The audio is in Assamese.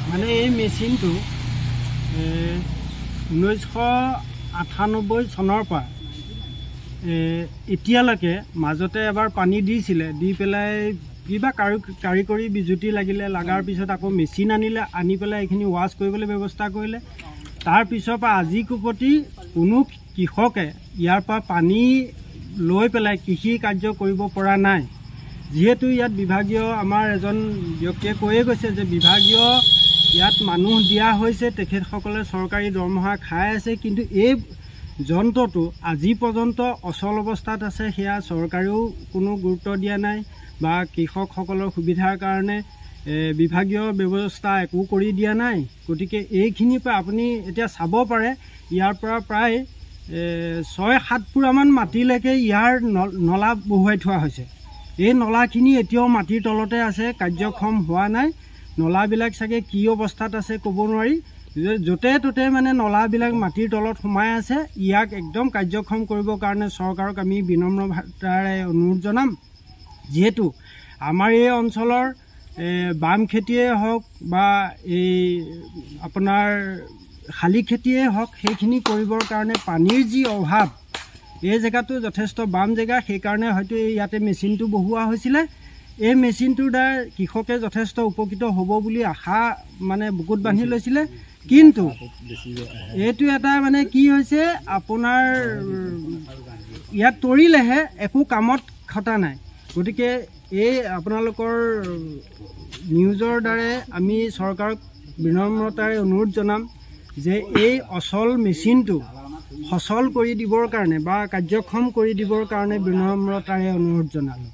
মানে এই মেচিনটো 1998 চনৰ পৰা এতিয়ালৈকে মাজতে এবাৰ পানী দিছিলে, দি পেলাই কিবা কাৰিকৰী বিজুতি লাগিলে, লাগাৰ পিছত আকৌ মেচিন আনি পেলাই এইখিনি ৱাছ কৰিবলৈ ব্যৱস্থা কৰিলে। তাৰ পিছৰ পৰা আজি কোপতি কোনো কৃষকে ইয়াৰ পৰা পানী লৈ পেলাই কৃষি কাৰ্য কৰিব পৰা নাই। যেহেতু ইয়াত বিভাগীয় আমাৰ এজন ব্যক্তিয়ে কৈয়ে গৈছে যে বিভাগীয় ইয়াত মানুহ দিয়া হৈছে, তেখেতসকলে চৰকাৰী দৰমহা খাই আছে, কিন্তু এই যন্ত্ৰটো আজি পৰ্যন্ত অচল অৱস্থাত আছে। সেয়া চৰকাৰেও কোনো গুৰুত্ব দিয়া নাই বা কৃষকসকলৰ সুবিধাৰ কাৰণে বিভাগীয় ব্যৱস্থা একো কৰি দিয়া নাই। গতিকে এইখিনিৰ পৰা আপুনি এতিয়া চাব পাৰে, ইয়াৰ পৰা প্ৰায় 6-7 পুৰামান মাটিলৈকে ইয়াৰ নলা বহুৱাই থোৱা হৈছে। এই নলাখিনি এতিয়াও মাটিৰ তলতে আছে, কাৰ্যক্ষম হোৱা নাই। নলাবিলাক চাগে কি অৱস্থাত আছে ক'ব নোৱাৰি। য'তে ত'তে মানে নলাবিলাক মাটিৰ তলত সোমাই আছে। ইয়াক একদম কাৰ্যক্ষম কৰিবৰ কাৰণে চৰকাৰক আমি বিনম্ৰতাৰে অনুৰোধ জনাম। যিহেতু আমাৰ এই অঞ্চলৰ বাম খেতিয়ে হওক বা এই আপোনাৰ শালি খেতিয়ে হওক, সেইখিনি কৰিবৰ কাৰণে পানীৰ যি অভাৱ, এই জেগাটো যথেষ্ট বাম জেগা, সেইকাৰণে হয়তো ইয়াতে মেচিনটো বহুওৱা হৈছিলে। এই মেচিনটোৰ দ্বাৰা কৃষকে যথেষ্ট উপকৃত হ'ব বুলি আশা মানে বুকুত বান্ধি লৈছিলে। কিন্তু এইটো এটা মানে কি হৈছে, আপোনাৰ ইয়াত তৰিলেহে একো কামত খটা নাই। গতিকে এই আপোনালোকৰ নিউজৰ দ্বাৰা আমি চৰকাৰক বিনম্ৰতাৰে অনুৰোধ জনাম যে এই অচল মেচিনটো সচল কৰি দিবৰ কাৰণে বা কাৰ্যক্ষম কৰি দিবৰ কাৰণে বিনম্ৰতাৰে অনুৰোধ জনালোঁ।